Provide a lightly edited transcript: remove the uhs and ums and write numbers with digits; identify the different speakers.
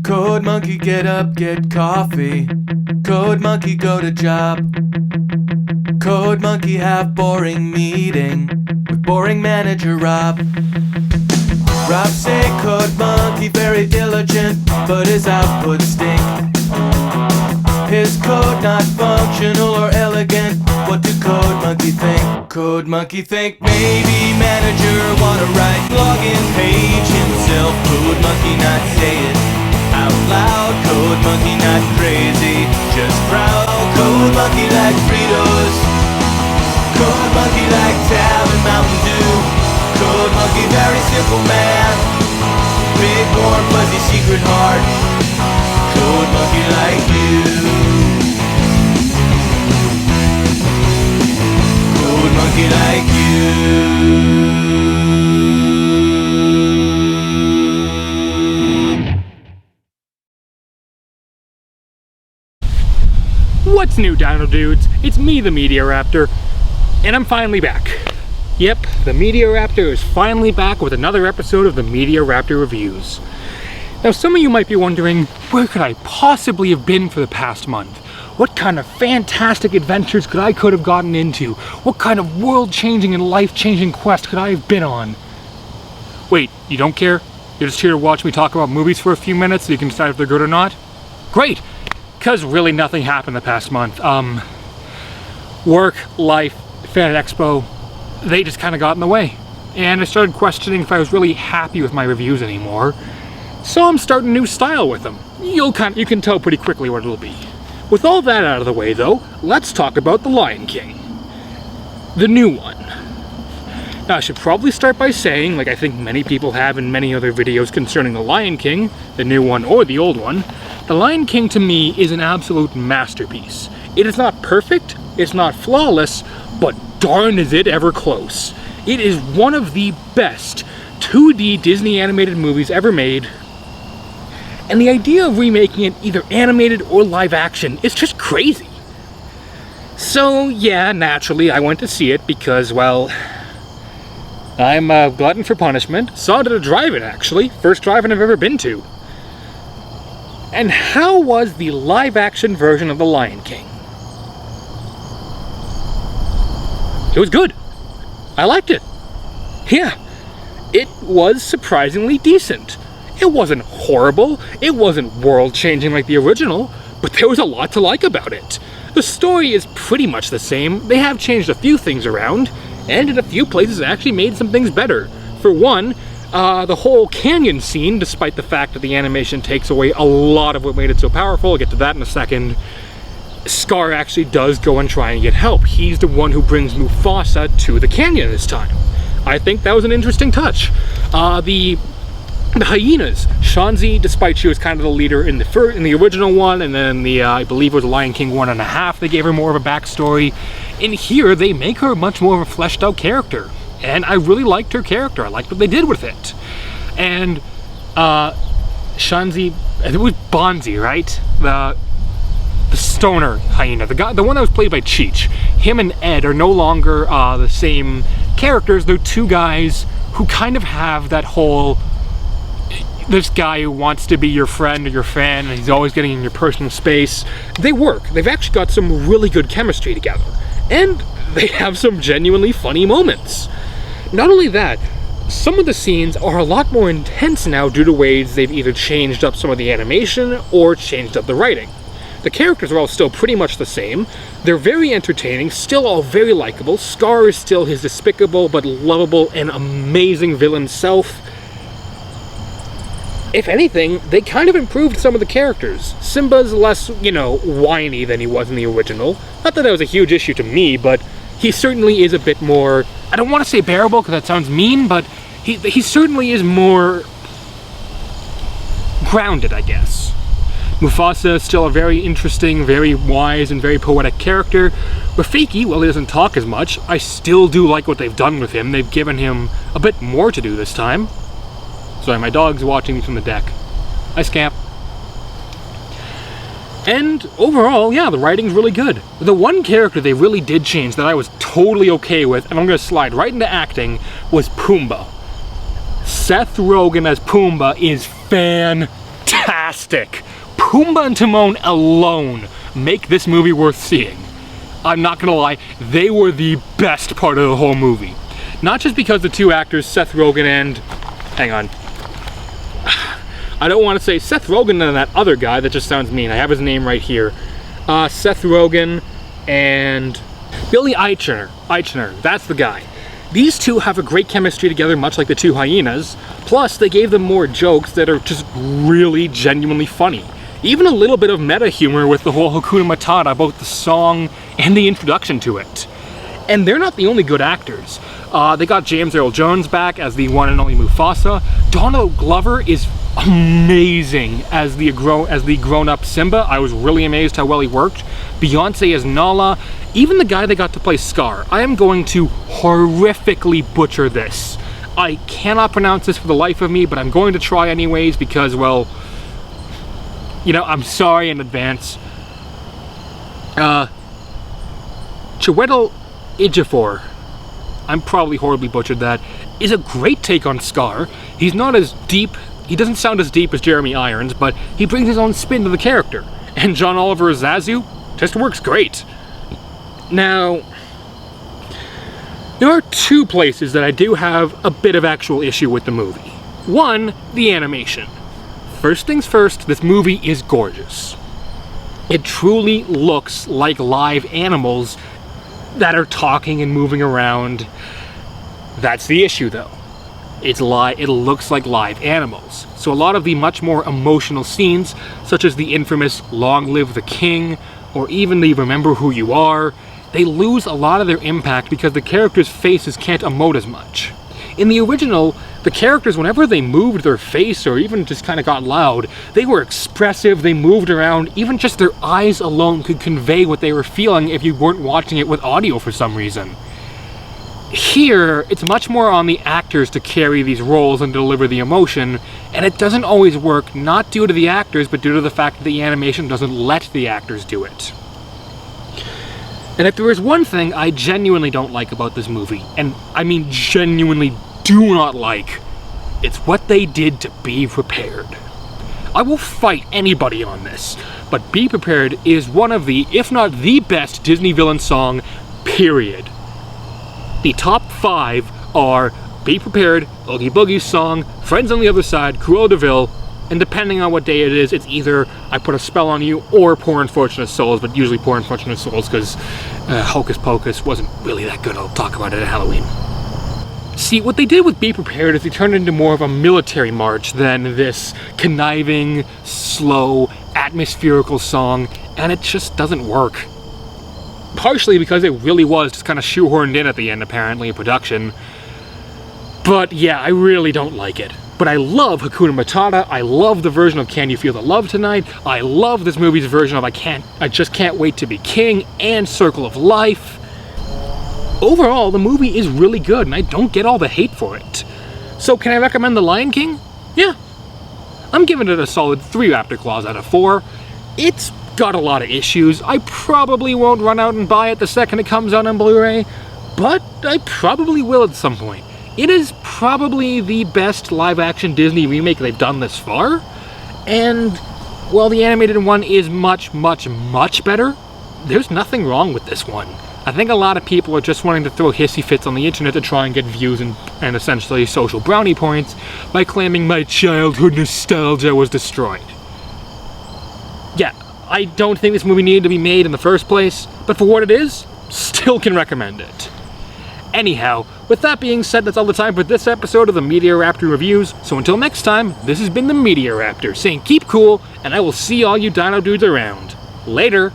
Speaker 1: Code monkey, get up, get coffee. Code monkey, go to job. Code monkey, have boring meeting with boring manager Rob. Rob say code monkey very diligent, but his output stink. His code not functional or elegant. What do code monkey think? Code monkey think maybe manager wanna write login page himself. Code monkey not say it out loud. Code monkey not crazy, just proud. Code monkey like Fritos. Code monkey like Tab and Mountain Dew. Code monkey very simple man. Big warm fuzzy secret heart. Code monkey like you. Code monkey like you.
Speaker 2: What's new, Dino Dudes? It's me, the Media Raptor, and I'm finally back. Yep, the Media Raptor is finally back with another episode of the Media Raptor Reviews. Now, some of you might be wondering, where could I possibly have been for the past month? What kind of fantastic adventures could have gotten into? What kind of world-changing and life-changing quest could I have been on? Wait, you don't care? You're just here to watch me talk about movies for a few minutes so you can decide if they're good or not? Great! Because really nothing happened the past month. Work, life, Fan Expo, they just kind of got in the way. And I started questioning if I was really happy with my reviews anymore. So I'm starting a new style with them. You can tell pretty quickly what it'll be. With all that out of the way though, let's talk about The Lion King. The new one. Now I should probably start by saying, like I think many people have in many other videos concerning The Lion King, the new one or the old one, The Lion King to me is an absolute masterpiece. It is not perfect, it's not flawless, but darn is it ever close. It is one of the best 2D Disney animated movies ever made. And the idea of remaking it either animated or live action is just crazy. So yeah, naturally I went to see it because, well, I'm a glutton for punishment. Saw it at a drive-in actually, first drive-in I've ever been to. And how was the live action version of The Lion King? It was good. I liked it. Yeah, it was surprisingly decent. It wasn't horrible, it wasn't world-changing like the original, but there was a lot to like about it. The story is pretty much the same. They have changed a few things around, and in a few places actually made some things better. For one, the whole canyon scene, despite the fact that the animation takes away a lot of what made it so powerful, I'll get to that in a second, Scar actually does go and try and get help. He's the one who brings Mufasa to the canyon this time. I think that was an interesting touch. The hyenas. Shanzi, despite she was kind of the leader in the original one, and then the, I believe it was Lion King 1.5, they gave her more of a backstory. In here, they make her much more of a fleshed out character. And I really liked her character. I liked what they did with it. And, Shanzi, it was Bonzi, right? The stoner hyena, the one that was played by Cheech. Him and Ed are no longer the same characters. They're two guys who kind of have that whole, this guy who wants to be your friend or your fan and he's always getting in your personal space. They work. They've actually got some really good chemistry together. And they have some genuinely funny moments. Not only that, some of the scenes are a lot more intense now due to ways they've either changed up some of the animation or changed up the writing. The characters are all still pretty much the same. They're very entertaining, still all very likable. Scar is still his despicable but lovable and amazing villain self. If anything, they kind of improved some of the characters. Simba's less, whiny than he was in the original. Not that was a huge issue to me, but he certainly is a bit more, I don't want to say bearable because that sounds mean, but he certainly is more grounded, I guess. Mufasa is still a very interesting, very wise, and very poetic character. Rafiki, while he doesn't talk as much, I still do like what they've done with him. They've given him a bit more to do this time. Sorry, my dog's watching me from the deck. Hi, Scamp. And overall, yeah, the writing's really good. The one character they really did change that I was totally okay with, and I'm going to slide right into acting, was Pumbaa. Seth Rogen as Pumbaa is fantastic. fantastic. Pumbaa and Timon alone make this movie worth seeing. I'm not gonna lie, they were the best part of the whole movie. Not just because the two actors, Seth Rogen and... hang on. I don't want to say Seth Rogen and that other guy, that just sounds mean. I have his name right here. Seth Rogen and Billy Eichner, that's the guy. These two have a great chemistry together, much like the two hyenas. Plus, they gave them more jokes that are just really genuinely funny. Even a little bit of meta humor with the whole Hakuna Matata, both the song and the introduction to it. And they're not the only good actors. They got James Earl Jones back as the one and only Mufasa. Donald Glover is amazing as the grown-up Simba. I was really amazed how well he worked. Beyonce as Nala. Even the guy they got to play Scar. I am going to horrifically butcher this. I cannot pronounce this for the life of me, but I'm going to try anyways because, well, you know, I'm sorry in advance. Chiwetel Ejiofor, I'm probably horribly butchered that, is a great take on Scar. He's not as deep, he doesn't sound as deep as Jeremy Irons, but he brings his own spin to the character. And John Oliver as Zazu just works great. Now, there are two places that I do have a bit of actual issue with the movie. One, the animation. First things first, this movie is gorgeous. It truly looks like live animals that are talking and moving around. That's the issue though. It looks like live animals. So a lot of the much more emotional scenes, such as the infamous "Long Live the King," or even the "Remember Who You Are," they lose a lot of their impact because the characters' faces can't emote as much. In the original, the characters, whenever they moved their face or even just kind of got loud, they were expressive, they moved around, even just their eyes alone could convey what they were feeling if you weren't watching it with audio for some reason. Here, it's much more on the actors to carry these roles and deliver the emotion, and it doesn't always work, not due to the actors, but due to the fact that the animation doesn't let the actors do it. And if there is one thing I genuinely don't like about this movie, and I mean genuinely do not like, it's what they did to Be Prepared. I will fight anybody on this, but Be Prepared is one of the, if not the best Disney villain song, period. The top 5 are Be Prepared, Oogie Boogie's song, Friends on the Other Side, Cruella de Vil, and depending on what day it is, it's either I Put a Spell on You or Poor Unfortunate Souls, but usually Poor Unfortunate Souls because Hocus Pocus wasn't really that good. I'll talk about it at Halloween. See, what they did with Be Prepared is they turned it into more of a military march than this conniving, slow, atmospherical song, and it just doesn't work. Partially because it really was just kind of shoehorned in at the end, apparently, in production. But yeah, I really don't like it. But I love Hakuna Matata, I love the version of Can You Feel the Love Tonight, I love this movie's version of I Just Can't Wait to Be King, and Circle of Life. Overall, the movie is really good, and I don't get all the hate for it. So can I recommend The Lion King? Yeah. I'm giving it a solid 3 Raptor Claws out of 4. It's got a lot of issues. I probably won't run out and buy it the second it comes out on Blu-ray, but I probably will at some point. It is probably the best live-action Disney remake they've done this far, and while the animated one is much, much, much better, there's nothing wrong with this one. I think a lot of people are just wanting to throw hissy fits on the internet to try and get views and essentially social brownie points by claiming my childhood nostalgia was destroyed. Yeah, I don't think this movie needed to be made in the first place, but for what it is, still can recommend it. Anyhow, with that being said, that's all the time for this episode of the Media Raptor Reviews, so until next time, this has been the Media Raptor saying keep cool, and I will see all you dino dudes around. Later!